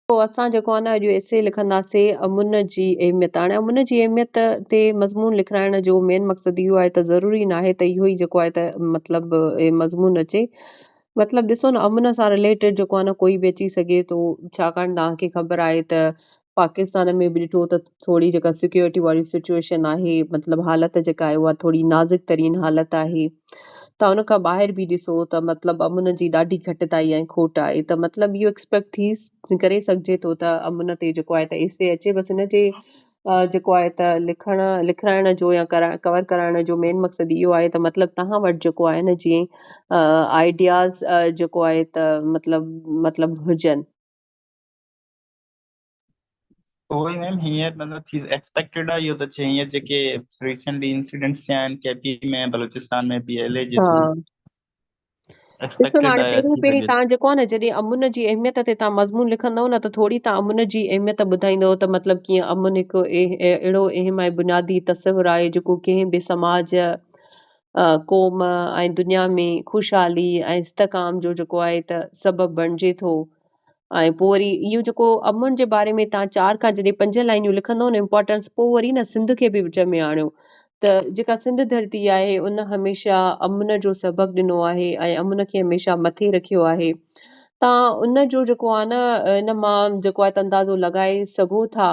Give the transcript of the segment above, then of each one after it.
पोइ असां जेको आहे न अॼु एसे लिखंदासीं अमुन जी अहमियत। हाणे अमुन जी अहमियत ते मज़मून लिखाइण जो मेन मक़सदु इहो आहे त ज़रूरी न आहे त इहो ई जेको आहे त मतिलबु मज़मून अचे। मतिलबु ॾिसो न, अमुन सां रिलेटेड जेको आहे न कोई बि अची सघे थो, छाकाणि तव्हांखे ख़बर आहे त पाकिस्तान में बि ॾिठो त थोरी जेका सिक्योरिटी वारी सिचुएशन आहे, मतिलबु हालत जेका आहे उहा थोरी नाज़ुक तरीन हालत आहे। त हुन खां ॿाहिरि बि ॾिसो त मतिलबु अमुन जी ॾाढी घटिताई ऐं खोट आहे, त मतिलबु इहो एक्सपेक्ट थी करे सघिजे थो त अमुन ते जेको आहे त एसे अचे। बसि हिन जे जेको आहे त लिखाइण जो या कवर कराइण जो मेन मक़सदु इहो आहे त मतिलबु तव्हां वटि जेको आहे न जीअं आइडियाज़ जेको आहे त मतिलबु हुजनि। उहो ई मैम हींअर मतिलबु थी एक्सपेक्टेड आहे इहो त छे हींअर जेके रिसेंटली इंसिडेंट्स थिया आहिनि केपी में, बलूचिस्तान में, पीएलए जे थ्रू हा, ॾिसो न, एक्सपेक्टेड हाणे आहे, पहिरियों थी पहिरीं सघे थो। तव्हां जेको आहे न जॾहिं अमुन जी अहमियत ते तव्हां मज़मून लिखंदव न त थोरी तव्हां अमुन जी अहमियत ॿुधाईंदव त मतिलबु कीअं अमुन हिकु अहिड़ो अहम ऐं बुनियादी तस्वुरु आहे जेको कंहिं बि समाज क़ौम ऐं दुनिया में ख़ुशहाली ऐं इस्तेकाम जो जेको आहे त सबबु बणिजे थो। ऐं पोइ वरी इहो जेको अमुन जे बारे में तव्हां 4 खां जॾहिं 5 लाइनियूं लिखंदव न इम्पोर्टेंस, पोइ वरी न सिंध खे बि विच में आणियो त जेका सिंध धरती आहे उन हमेशह अमुन जो सबक़ु ॾिनो आहे ऐं अमुन खे हमेशह मथे रखियो आहे। तव्हां उन जो जेको आहे न इन मां जेको आहे त अंदाज़ो लॻाए सघो था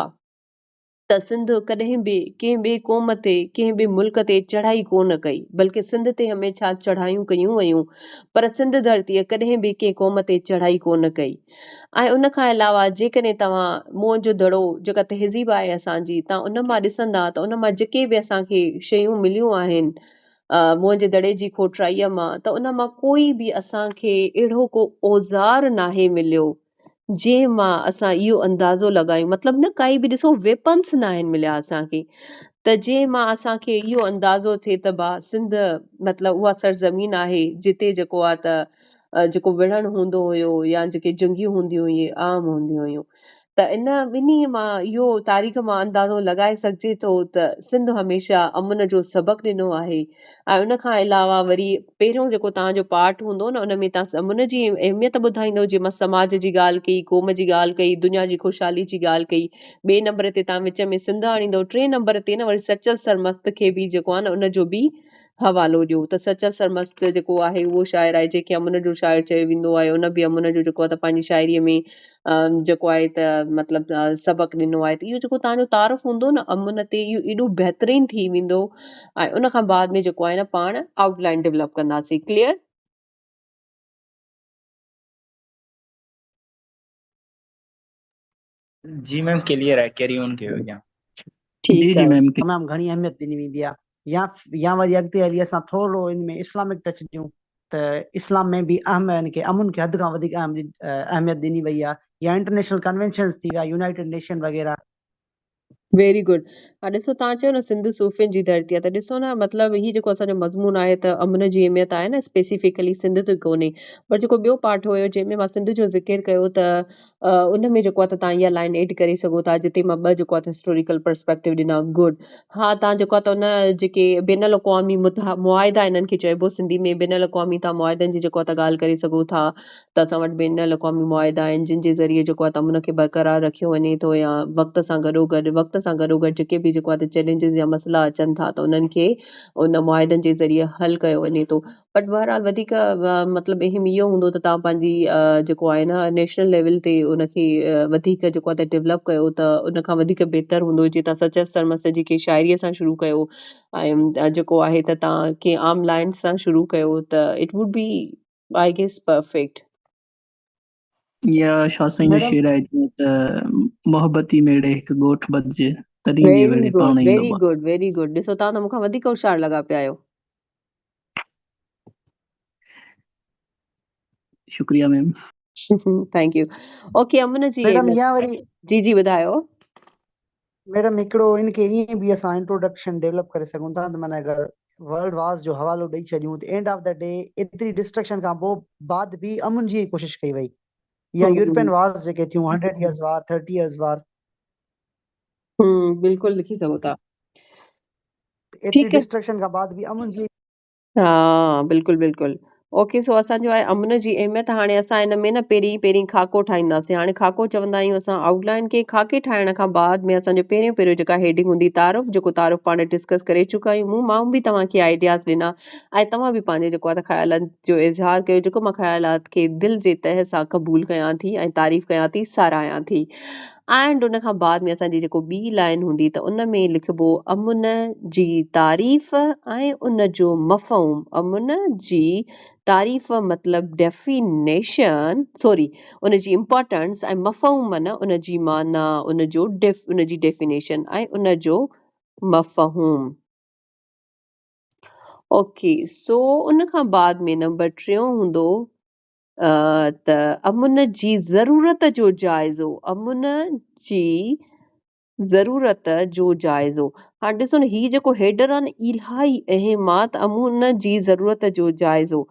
त सिंध कॾहिं बि कंहिं ॿिए क़ौम ते, कंहिं बि मुल्क ते चढ़ाई कोन कई, बल्कि सिंध ते हमेशह चढ़ायूं कयूं वयूं, पर सिंध धरतीअ कॾहिं बि कंहिं क़ौम ते चढ़ाई कोन कई। ऐं उन खां अलावा जेकॾहिं तव्हां मुंहं जो दड़ो जेका तहज़ीब आहे असांजी, तव्हां उन मां ॾिसंदा त उन मां जेके बि असांखे शयूं मिलियूं आहिनि मुंहं जे दड़े जी खोटराईअ मां, त उन मां कोई बि असांखे अहिड़ो को औज़ार नाहे मिलियो जंहिं मां असां इहो अंदाज़ो लॻायूं, मतिलबु न काई बि ॾिसो वेपन्स न आहिनि मिलिया असांखे, त जंहिं मां असांखे इहो अंदाज़ो थिए त भा सिंध मतिलबु उहा सरज़मीन आहे जिते जेको आहे त जेको विढ़ण हूंदो हुयो या जेके जंगियूं हूंदियूं हुयूं आम हूंदियूं हुयूं। त इन ॿिन्ही मां इहो तारीख़ मां अंदाज़ो लॻाए सघिजे थो त सिंध हमेशह अमुन जो सबक़ु ॾिनो आहे। ऐं उन खां अलावा वरी पहिरियों जेको तव्हांजो पार्ट हूंदो न, उन में तव्हां अमुन जी अहमियत ॿुधाईंदव, जंहिं मां समाज जी ॻाल्हि कई, क़ौम जी ॻाल्हि कई, दुनिया जी ख़ुशहाली जी ॻाल्हि कई। ॿिए नंबर ते तव्हां विच में सिंध आणींदव। 3 नंबर ते न वरी सचल सरमस्त खे बि जेको आहे न उन जो बि हवालो ॾियो। त सचल सरमस्त जेको आहे उहो शाइर आहे जंहिंखे अमुन जो शाइर चयो वेंदो आहे। उन बि अमुन जो जेको आहे त पंहिंजी शाइरीअ में जेको आहे त मतिलबु सबक़ु ॾिनो आहे। त इहो जेको तव्हांजो तारुफ़ हूंदो न अमुन ते, इहो एॾो बहितरीनु थी वेंदो। ऐं उन खां बाद में जेको आहे न पाण आउटलाइन डेवलप कंदासीं। क्लियर? जी मैम क्लियर आहे, कैरी ऑन कयो अॻियां। जी ठीकु जी आहे। मैम तमामु घणी अहमियत ॾिनी वेंदी आहे। या वरी अॻिते हली असां थोरो इन में इस्लामिक टच ॾियूं त इस्लाम में बि अहम खे अमुन खे हद खां वधीक अहमियत ॾिनी वई आहे, या इंटरनेशनल कन्वेंशन्स थी विया, यूनाइटेड नेशन वग़ैरह। Very good. हा, ॾिसो तव्हां चयो न सिंध सूफ़ियुनि जी धरती आहे, त ॾिसो न मतिलबु हीअ जेको असांजो मज़मून आहे त अमुन जी अहमियत आहे न, स्पेसिफिकली सिंध ते कोन्हे, पर जेको ॿियो पार्ट हुयो जंहिंमें मां सिंध जो ज़िक्र कयो त उन में जेको आहे त तव्हां इहा लाइन एड करे सघो था जिते मां ॿ जेको आहे त हिस्टोरिकल पर्सपेक्टिव ॾिना। गुड। हा, तव्हां जेको आहे त उन जेके बैन अल-अक़वामी मुआहिदा इन्हनि खे चइबो सिंधी में, बैन अल-अक़वामी तव्हां मुआहिदनि जी जेको आहे त ॻाल्हि करे सघो था। त असां वटि बैन अल-अक़वामी मुआहिदा आहिनि जिन जे ज़रिए जेको आहे त अमुन खे बरक़रार रखियो वञे थो, या वक़्त सां गॾोगॾु जेके बि जेको आहे त चैलेंजिस या मसइला अचनि था त उन्हनि खे उन मुआहिदनि जे ज़रिए हल कयो वञे थो। बट बहरहाल वधीक मतिलबु अहम इहो हूंदो त तव्हां पंहिंजी जेको आहे न नेशनल लेवल ते उनखे वधीक जेको आहे त डेवलप कयो त उन खां वधीक बहितर हूंदो। जीअं तव्हां सचल सरमस्त जी के शाइरीअ सां शुरू कयो ऐं जेको आहे त तव्हां के आम लाइन्स सां शुरू कयो त it would be I guess perfect. या शाह साईं जो मैडम शेर आहे जीअं त मोहबती मेड़े हिकु ॻोठ ॿधिजे तॾहिं जे वेरी वेड़े गुड, पाण ईंदो वेरी बा। Good, very good. ॾिसो तव्हां त मूंखां वधीक होशियार लॻा पिया आहियो। शुक्रिया मैम। Thank U. ओके, अमुन जी मैडम अहमियत। या वरी जी जी ॿुधायो। मैडम हिकिड़ो इनखे ईअं बि असां इंट्रोडक्शन डेवलप करे सघूं था त माना अगरि वर्ल्ड वार्स जो हवालो ॾेई छॾियूं त एंड ऑफ द डे एतिरी डिस्ट्रक्शन खां पोइ बाद बि अमुन जी कोशिशि कई वई, या यूरोपियन वार्स जेके थियूं 100 years वार, 30 years वार, बिल्कुलु लिखी सघो था। एतिरी ठीकु है। डिस्ट्रक्शन खां बाद बि अमुन जी हाँ, बिल्कुलु बिल्कुलु। ओके, सो असांजो आहे अमन जी अहमियत। हाणे असां हिन में न पहिरीं खाको ठाहींदासीं। हाणे खाको चवंदा आहियूं असां आउटलाइन खे। खाके ठाहिण खां बाद में असांजो पहिरियों जेका हेडिंग हूंदी तारुफ़, जेको तारुफ़ पाण डिस्कस करे चुका आहियूं। मां बि तव्हांखे आइडियाज़ ॾिना ऐं तव्हां बि पंहिंजे जेको आहे त ख़्यालनि जो इज़हार कयो, जेको मां ख़्यालात खे दिलि जे तह सां क़बूल कयां थी ऐं तारीफ़ कयां थी, साराहियां थी। एंड उन खां बाद में असांजी जेको ॿी लाइन हूंदी त उन में लिखिबो अमुन जी तारीफ़ ऐं उन जो मफ़हूम। अमुन जी तारीफ़ मतिलबु डेफिनेशन, सॉरी, उन जी इम्पोर्टेंस, ऐं मफ़हूम माना उन जी माना, उन जी डेफिनेशन ऐं उन जो मफ़हूम। ओके, सो उन खां बाद में नंबर 3 हूंदो त अमुन जी ज़रूरत जो जाइज़ो। अमुन जी ज़रूरत जो जाइज़ो। हाणे ॾिसो न, हीउ जेको हेडर आहे न, इलाही अहम आहे त अमुन जी ज़रूरत जो जाइज़ो।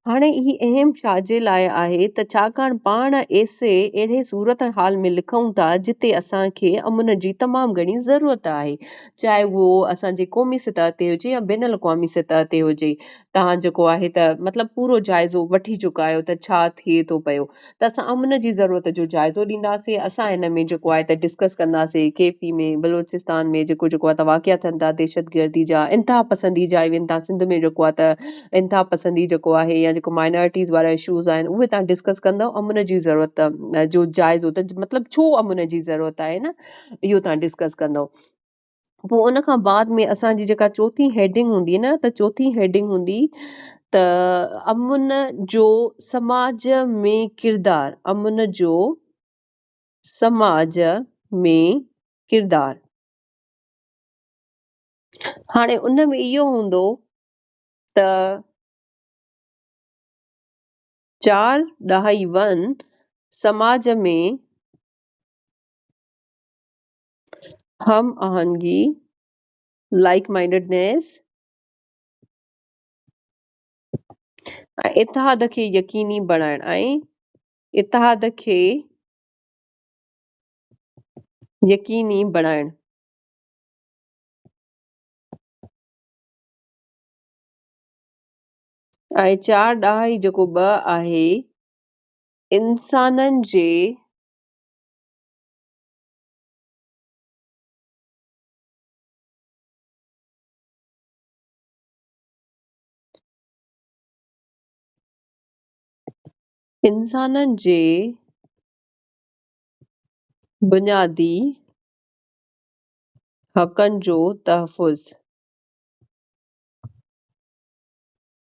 हाणे ही अहम छाजे लाइ आहे त छाकाणि पाण अहिड़े सूरत हाल में लिखूं था जिते असांखे अमुन जी तमामु घणी ज़रूरत आहे, चाहे उहो असांजे क़ौमी सतह ते हुजे या बिन अक़वामी सतह ते हुजे। तव्हां जेको आहे त मतिलबु पूरो जाइज़ो वठी चुका आहियो त छा थिए थो पियो, त असां अमुन जी ज़रूरत जो जाइज़ो ॾींदासीं। असां हिन में जेको आहे त डिस्कस कंदासीं केपी में, बलोचिस्तान में जेको आहे त वाक़िया थियनि था दहशतगर्दी जा, इंतिहा पसंदी जा इवन था, सिंध में जेको आहे त इंतिहा पसंदी जेको आहे, या जेको माइनॉरिटीज़ वारा इशूज़ आहिनि उहे तव्हां डिस्कस कंदव। अमुन जी ज़रूरत जो जाइज़ो, त मतिलबु छो अमुन जी ज़रूरत आहे न, इहो तव्हां डिस्कस कंदव। पोइ उन खां बाद में असांजी जेका चौथी हेडिंग हूंदी न, त चौथी हेडिंग हूंदी त अमुन जो समाज में किरदार। अमुन जो समाज में किरदार। हाणे उन में इहो हूंदो त 4.1 समाज में हम आहंगी, लाइक माइंडेडनेस, इतिहाद खे यकीनी बणाइण ऐं इतिहाद खे यकीनी बणाइण। ऐं 4.2 जेको 2 आहे इंसाननि जे बुनियादी हक़नि जो तहफ़ुज़।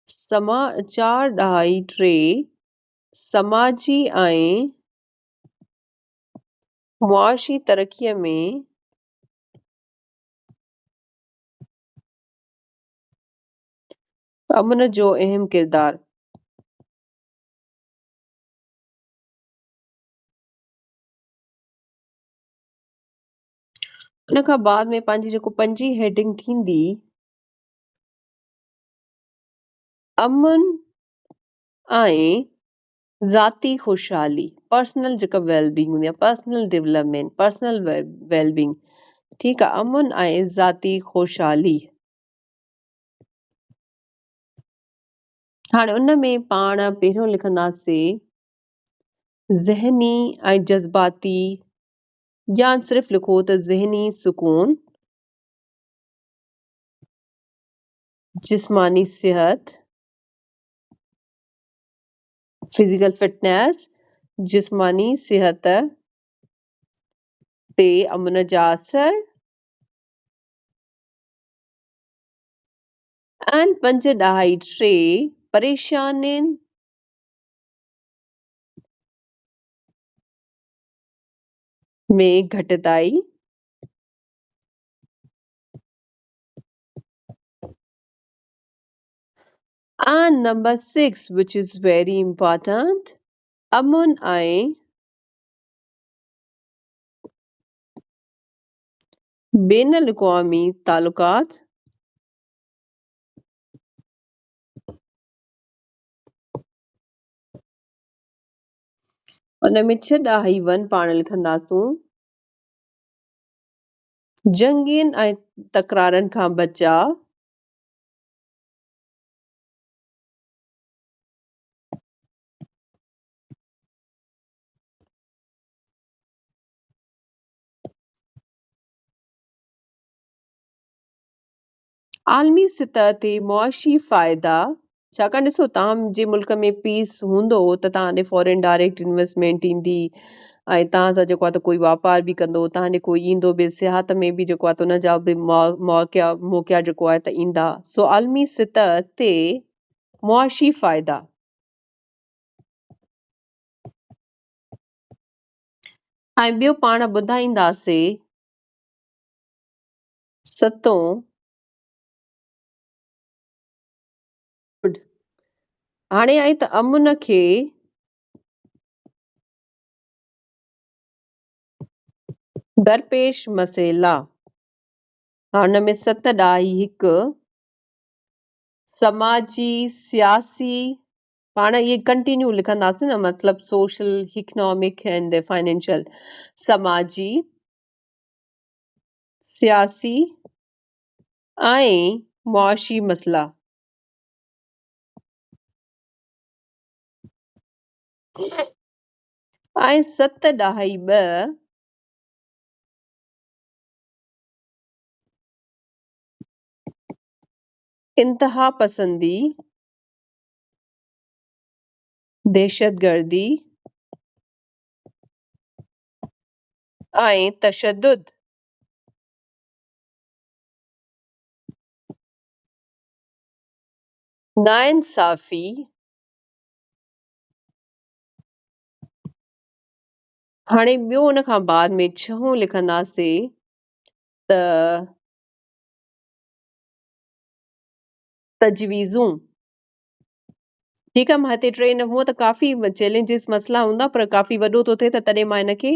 4.3 समाजी ऐं मुआशी तरक़ीअ में अमुन जो अहम किरदार। उन खां बाद में पंहिंजी जेको 5 हेडिंग थींदी, अमुन ऐं ज़ाती ख़ुशहाली, पर्सनल जेका वेलबींग हूंदी आहे, पर्सनल डेवलपमेंट, पर्सनल वेलबींग। ठीकु आहे, अमुन ऐं ज़ाती ख़ुशहाली। हाणे उन में पाण पहिरियों लिखंदासीं ज़हनी ऐं जज़्बाती, या सिर्फ़ु लिखो त ज़हनी सुकून, जिस्मानी सेहत, फिजिकल फिटनेस, जिस्मानी सेहत ते अमुन जा असर, ऐं 5.3 परेशानियुनि में घटिताई। And number 6, which is very important, अमुन ऐं बेनुल अक़वामी तालुकात। उन में 6.1 पाण लिखंदासूं जंगियुनि ऐं तकरारनि खां बचाव, आलमी सतह ते मुआशी फ़ाइदा, छाकाणि ॾिसो तव्हांजे मुल्क में पीस हूंदो त तव्हां ॾे फॉरेन डायरेक्ट इन्वेस्टमेंट ईंदी ऐं तव्हां सां जेको आहे त कोई वापार बि कंदो, तव्हां ॾे कोई ईंदो बि, सियाहत में बि जेको आहे त उन जा बि मौक़िया जेको आहे त ईंदा। सो आलमी सतह ते मुआशी फ़ाइदा। ऐं ॿियो पाण ॿुधाईंदासीं सतों हाणे आई त अमुन खे दरपेश मसइला। हुन में 7 ॾाही हिकु समाजी सियासी, पाण इहे कंटिन्यू लिखंदासीं न, मतिलबु सोशल, इकनॉमिक एंड फाइनेंशियल। समाजी, सियासी ऐं मुआशी मसइला। ऐं 7 ॾाही 2 इंतहा पसंदी, दहशतगर्दी ऐं तशद्दुद। नाइंसाफ़ी, हाणे ॿियो उन खां बाद में 6 लिखंदासीं त तजवीज़ूं। ठीकु आहे, मां हिते 3 न हुअं त काफ़ी चैलेंजिस मसइला हूंदा, पर काफ़ी वॾो थो थिए त तॾहिं मां हिन खे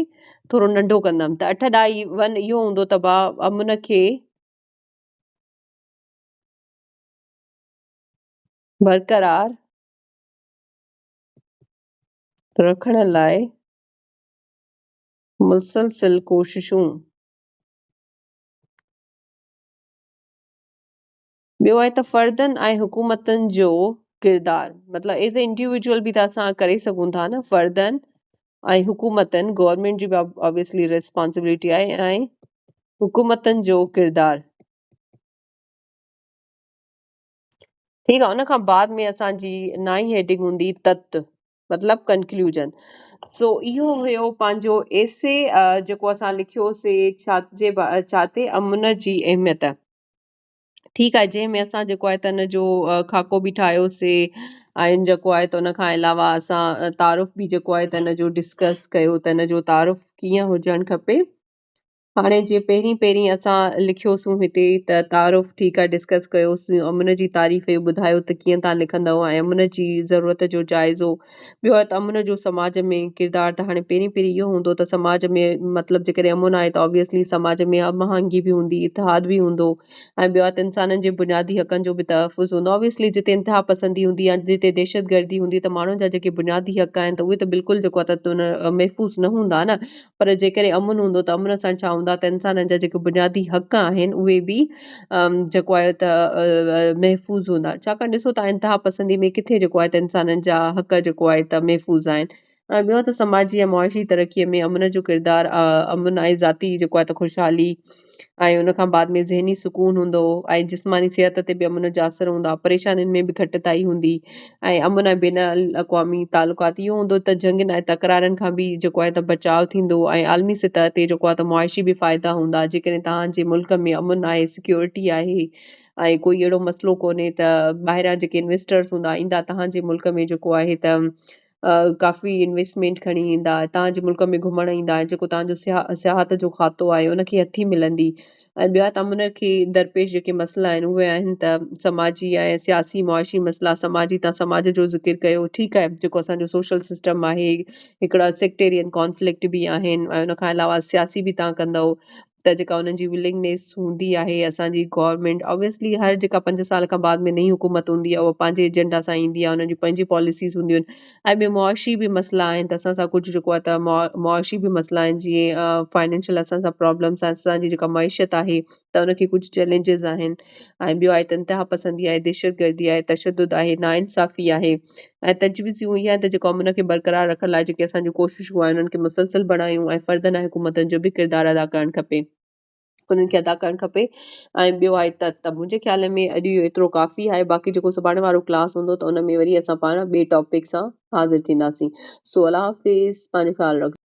थोरो नंढो कंदमि। त 8 ॾाही 1 इहो हूंदो त अमुन खे बरक़रार रखण लाइ मुसलसिल कोशिशूं। ॿियो आहे त फ़र्दनि ऐं हुकूमतनि जो किरदारु, मतिलबु एज़ ए इंडिविजुअल बि त असां करे सघूं था न। फ़र्दनि ऐं हुकूमतनि, गवर्नमेंट जी बि ऑब्वियसली रिस्पॉन्सिबिलिटी आहे, ऐं हुकूमतनि जो किरदारु। ठीकु आहे, उन खां बाद में असांजी 9 हेडिंग हूंदी तत, मतिलबु कंक्लूजन। सो इहो हुयो पंहिंजो एसे जेको असां लिखियोसीं छा ते अमुन जी अहमियत। ठीकु आहे, जंहिंमें असां जेको आहे त हिन जो खाको बि ठाहियोसीं ऐं जेको आहे त उन खां अलावा असां तारुफ़ बि जेको आहे त हिन जो डिस्कस कयो त हिन जो तारुफ़ कीअं हुजणु खपे। हाणे जीअं पहिरीं असां लिखियोसीं हिते त तारुफ़, ठीकु आहे, डिस्कस कयोसीं, अमुन जी तारीफ़ ॿुधायो त कीअं तव्हां लिखंदव ऐं अमुन जी ज़रूरत जो जाइज़ो। ॿियो आहे त अमुन जो समाज में किरदारु। त हाणे पहिरीं इहो हूंदो त समाज में, मतिलबु जेकॾहिं अमुन आहे त ऑब्वियसली समाज में हमआहंगी बि हूंदी, इतिहाद बि हूंदो। ऐं ॿियो आहे त इंसाननि जे बुनियादी हक़नि जो बि तहफ़ुज़ हूंदो। ऑब्वियसली जिते इंतिहा पसंदी हूंदी आहे, जिते दहशतगर्दी हूंदी, त माण्हुनि जा जेके बुनियादी हक़ आहिनि त उहे त बिल्कुलु जेको आहे त महफ़ूज़ न हूंदा न। पर जेकॾहिं अमुन हूंदो त अमुन सां छा हूंदा त इंसाननि जा जेके बुनियादी हक़ आहिनि उहे बि जेको आहे त महफ़ूज़ हूंदा। छाकाणि ॾिसो तव्हां इंतिहा पसंदी में किथे जेको आहे त इंसाननि जा हक़ जेको आहे त महफ़ूज़ आहिनि। ऐं ॿियो त समाजी ऐं मुआशी तरक़ीअ में अमुन जो किरदारु, अमुन ऐं ज़ाती जेको आहे त ख़ुशहाली ऐं उन खां बाद में ज़हनी सुकून हूंदो ऐं जिस्मानी सिहत ते बि अमुन जा असर हूंदा, परेशानियुनि में बि घटिताई हूंदी ऐं अमुन ऐं बैन अल-अक़वामी तालुकात इहो हूंदो त जंगनि ऐं तकरारनि खां बि जेको आहे त बचाव थींदो ऐं आलमी सतह ते जेको आहे त मुआशी बि फ़ाइदा हूंदा। जेकॾहिं तव्हांजे मुल्क में अमुन आहे, सिक्योरिटी आहे ऐं कोई अहिड़ो मसइलो कोन्हे त ॿाहिरां जेके इन्वेस्टर्स हूंदा ईंदा तव्हांजे मुल्क में, जेको आहे त काफ़ी इन्वेस्टमेंट खणी ईंदा, तव्हांजे मुल्क में घुमण ईंदा, जेको तव्हांजो सियाहत जो खातो आहे उनखे हथी मिलंदी। ऐं ॿिया त अमुन खे दरपेश जेके मसइला आहिनि उहे आहिनि त समाजी ऐं सियासी मुआशी मसइला। समाजी, तव्हां समाज जो ज़िक्र कयो, ठीकु आहे, जेको असांजो सोशल सिस्टम आहे, हिकिड़ा सेक्टेरियन कॉन्फ्लिक्ट बि आहिनि ऐं उन खां अलावा सियासी बि तव्हां कंदव त जेका उन्हनि जी विलिंगनेस हूंदी आहे असांजी गवर्नमेंट, ऑब्वियसली हर जेका 5 साल खां बाद में नई हुकूमत हूंदी आहे उहा पंहिंजे एजेंडा सां ईंदी आहे, उन्हनि जी पंहिंजी पॉलिसीज़ हूंदियूं आहिनि। ऐं ॿियो मुआशी बि मसइला आहिनि त असां सां कुझु जेको आहे त मुआशी बि मसइला आहिनि, जीअं फाइनेंशियल असां सां प्रॉब्लम्स आहिनि, असांजी जेका मईशत आहे त उनखे कुझु चैलेंजिस आहिनि। ऐं ॿियो आहे त इंतिहा पसंदी आहे, दहशतगर्दी आहे, तशद्दुद आहे, नाइंसाफ़ी आहे ऐं तजवीज़ूं इहे आहिनि त जेको अमुन खे बरक़रार रखण लाइ जेके असांजूं कोशिशूं आहिनि उन्हनि खे मुसलसल बणायूं ऐं फ़र्दनि ऐं हुकूमतनि जो बि किरदारु अदा करणु खपे। उन्हनि खे अदा करणु खपे। ऐं ॿियो आहे त मुंहिंजे ख़्याल में अॼु इहो एतिरो काफ़ी आहे। बाक़ी जेको सुभाणे वारो क्लास हूंदो त उन में वरी असां पाण ॿिए टॉपिक सां हाज़िर थींदासीं। सो अल्लाह हाफ़िज़, पंहिंजो ख़्यालु रखो।